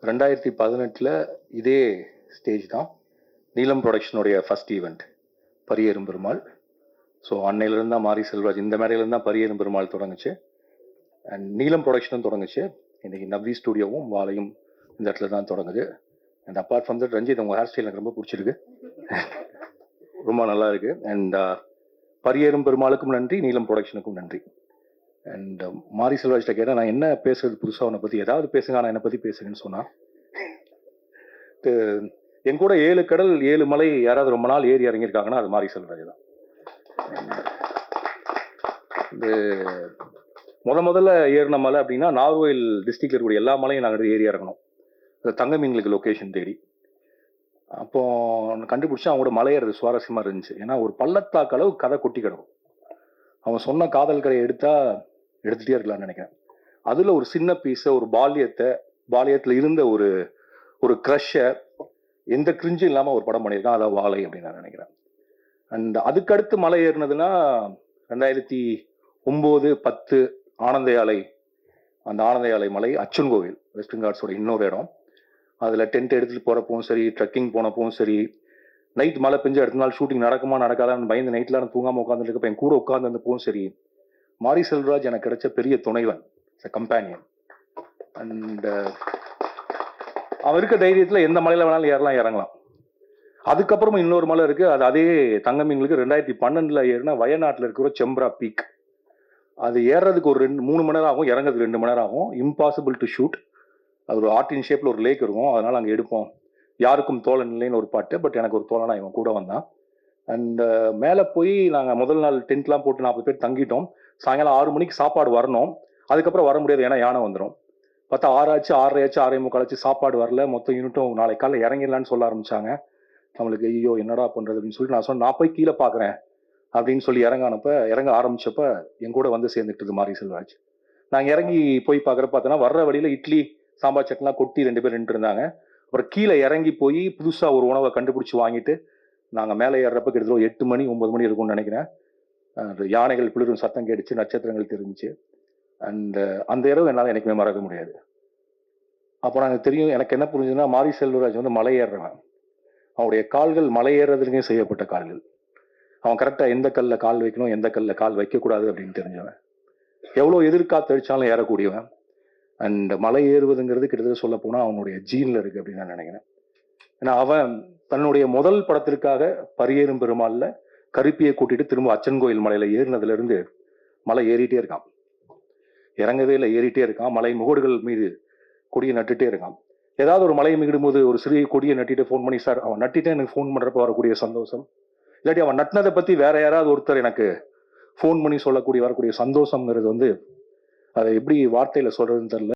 2018 இதே ஸ்டேஜ் தான் நீலம் ப்ரொடக்ஷனுடைய first event Pariyerum Perumal. So அன்னையிலேருந்து தான் மாரி செல்வராஜ் இந்த மேடையிலேருந்து தான் பரியேறும் பெருமாள் தொடங்குச்சு. அண்ட் நீலம் ப்ரொடக்ஷனும் தொடங்குச்சு. இன்னைக்கு நவ்வி ஸ்டுடியோவும் வாழையும் இந்த இடத்துல தான் தொடங்குது. And apart from that Ranjith உங்கள் ஹேர் ஸ்டைல் எனக்கு ரொம்ப பிடிச்சிருக்கு, ரொம்ப நல்லா இருக்கு. அண்ட் பரியேறும் பெருமாளுக்கும் நன்றி, நீலம் ப்ரொடக்ஷனுக்கும் நன்றி. அண்ட் மாரி செல்வராஜ்கிட்ட கேட்டால் நான் என்ன பேசுறது புதுசாக உன்னை பற்றி ஏதாவது பேசுங்க, நான் என்னை பற்றி பேசுங்கன்னு சொன்னான். என் கூட 7 கடல் 7 மலை யாராவது ரொம்ப நாள் ஏறி இறங்கியிருக்காங்கன்னா அது மாரி செல்வராஜ் தான். இது முதல்ல ஏறின மலை அப்படின்னா நார்வேல் டிஸ்ட்ரிக்ட்ல இருக்கக்கூடிய எல்லா மலையும் நாங்கள் ஏறி இறங்கணும், தங்க மீன்களுக்கு லொக்கேஷன் தேடி. அப்போ கண்டுபிடிச்சா அவங்களோட மலையேறது சுவாரஸ்யமா இருந்துச்சு. ஏன்னா ஒரு பள்ளத்தாக்கு அளவு கதை கொட்டி கிடக்கும். அவன் சொன்ன காதல் கதையை எடுத்துட்டே இருக்கலாம்னு நினைக்கிறேன். அதுல ஒரு சின்ன பீஸ, ஒரு பாலியத்துல இருந்த ஒரு க்ரஷ்ஷை எந்த கிரிஞ்சும் இல்லாம ஒரு படம் பண்ணியிருக்கான். அதான் வாழை அப்படின்னு நான் நினைக்கிறேன். அண்ட் அதுக்கடுத்து மலை ஏறினதுன்னா 2009-10 ஆனந்தயாலை, அந்த ஆனந்தயாலை மலை அச்சன் கோவில் வெஸ்டர்ன் காட்ஸோட இன்னொரு இடம். அதில் டென்ட் எடுத்துகிட்டு போகிறப்பவும் சரி, ட்ரெக்கிங் போனப்பவும் சரி, நைட் மழை பெஞ்சு அடுத்த நாள் ஷூட்டிங் நடக்குமா நடக்காதான்னு பயந்து நைட்டில் நான் தூங்காமல் உட்காந்துருக்கப்ப என் கூட உட்காந்துருந்தப்பவும் சரி, மாரி செல்வராஜ் எனக்கு கிடைச்ச பெரிய துணைவன், கம்பேனியன். அண்ட் அவன் இருக்க தைரியத்தில் எந்த மலையில் வேணாலும் இறங்கலாம். அதுக்கப்புறமும் இன்னொரு மலை இருக்கு, அது அதே தங்க மீன்களுக்கு 2012 ஏறினா வயநாட்டில் இருக்கிற செம்ப்ரா பீக். அது ஏறுறதுக்கு ஒரு 3 மணி நேரம் ஆகும், இறங்குறதுக்கு 2 மணி நேரம் ஆகும். Impossible to shoot. அது ஒரு ஆர்டின் ஷேப்ல ஒரு லேக் இருக்கும், அதனால அங்கே எடுப்போம். யாருக்கும் தோழன் இல்லைன்னு ஒரு பாட்டு, பட் எனக்கு ஒரு தோழனா இவன் கூட வந்தான். அண்ட் மேலே போய் நாங்கள் முதல் நாள் டென்ட்லாம் போட்டு 40 பேர் தங்கிட்டோம். சாயங்காலம் 6 மணிக்கு சாப்பாடு வரணும், அதுக்கப்புறம் வர முடியாது ஏன்னா யானை வந்துடும். பார்த்தா 6 ஆச்சு, 6:30 ஆச்சு, 6:45 ஆச்சு, சாப்பாடு வரல. மொத்தம் யூனிட்டும் நாளை காலையில் இறங்கிடலான்னு சொல்ல ஆரம்பிச்சாங்க. நம்மளுக்கு ஐயோ என்னடா பண்றது அப்படின்னு சொல்லிட்டு நான் சொன்னேன், நான் போய் கீழே பார்க்குறேன் அப்படின்னு சொல்லி இறங்க ஆரம்பிச்சப்ப என் கூட வந்து சேர்ந்துட்டு மாரி செல்வராஜ். நாங்கள் இறங்கி போய் பார்த்தோன்னா வர்ற வழியில இட்லி சாம்பார் சட்னிலாம் கொட்டி 2 பேர் நின்று இருந்தாங்க. அப்புறம் கீழே இறங்கி போய் புதுசாக ஒரு உணவை கண்டுபிடிச்சி வாங்கிட்டு நாங்கள் மேலே ஏறுறப்ப கிட்டத்தட்ட 8 மணி 9 மணி இருக்கும்னு நினைக்கிறேன். யானைகள் குளிரும் சத்தம் கேட்டுச்சு, நட்சத்திரங்கள் தெரிஞ்சிச்சு. அண்ட் அந்த இரவு என்னால் எனக்குமே மறக்க முடியாது. அப்போ எனக்கு தெரியும், எனக்கு என்ன புரிஞ்சுதுன்னா மாரி செல்வராஜ் வந்து மலை ஏறுறவன். அவனுடைய கால்கள் மலை ஏறுறதுலேயே செய்யப்பட்ட கால்கள். அவன் கரெக்டாக எந்த கல்ல கால் வைக்கணும், எந்த கல்ல கால் வைக்கக்கூடாது அப்படின்னு தெரிஞ்சவன். எவ்வளோ எதிர்காத்து அடிச்சாலும் ஏறக்கூடியவன். அண்ட் மலை ஏறுவதுங்கிறது கிட்டத்தட்ட சொல்ல போனால் அவனுடைய ஜீன்ல இருக்கு அப்படின்னு நான் நினைக்கிறேன். ஏன்னா அவன் தன்னுடைய முதல் படத்திற்காக பரியேறும் பெருமாள்ல கருப்பியை கூட்டிட்டு திரும்ப அச்சன் கோயில் மலையில ஏறினதுல இருந்து மலை ஏறிட்டே இருக்கான். இறங்கவே இல்லை, ஏறிட்டே இருக்கான். மலை முகடுகள் மீது கொடியை நட்டுட்டே இருக்கான். ஏதாவது ஒரு மலையை மிகிடும் போது ஒரு சிறிய கொடியை நட்டிட்டு ஃபோன் பண்ணி, சார் அவன் நட்டிட்டு எனக்கு ஃபோன் பண்றப்ப வரக்கூடிய சந்தோஷம், இல்லாட்டி அவன் நட்டினதை பத்தி வேற யாராவது ஒருத்தர் எனக்கு ஃபோன் பண்ணி வரக்கூடிய சந்தோஷம்ங்கிறது வந்து அதை எப்படி வார்த்தையில சொல்றதுன்னு தெரியல.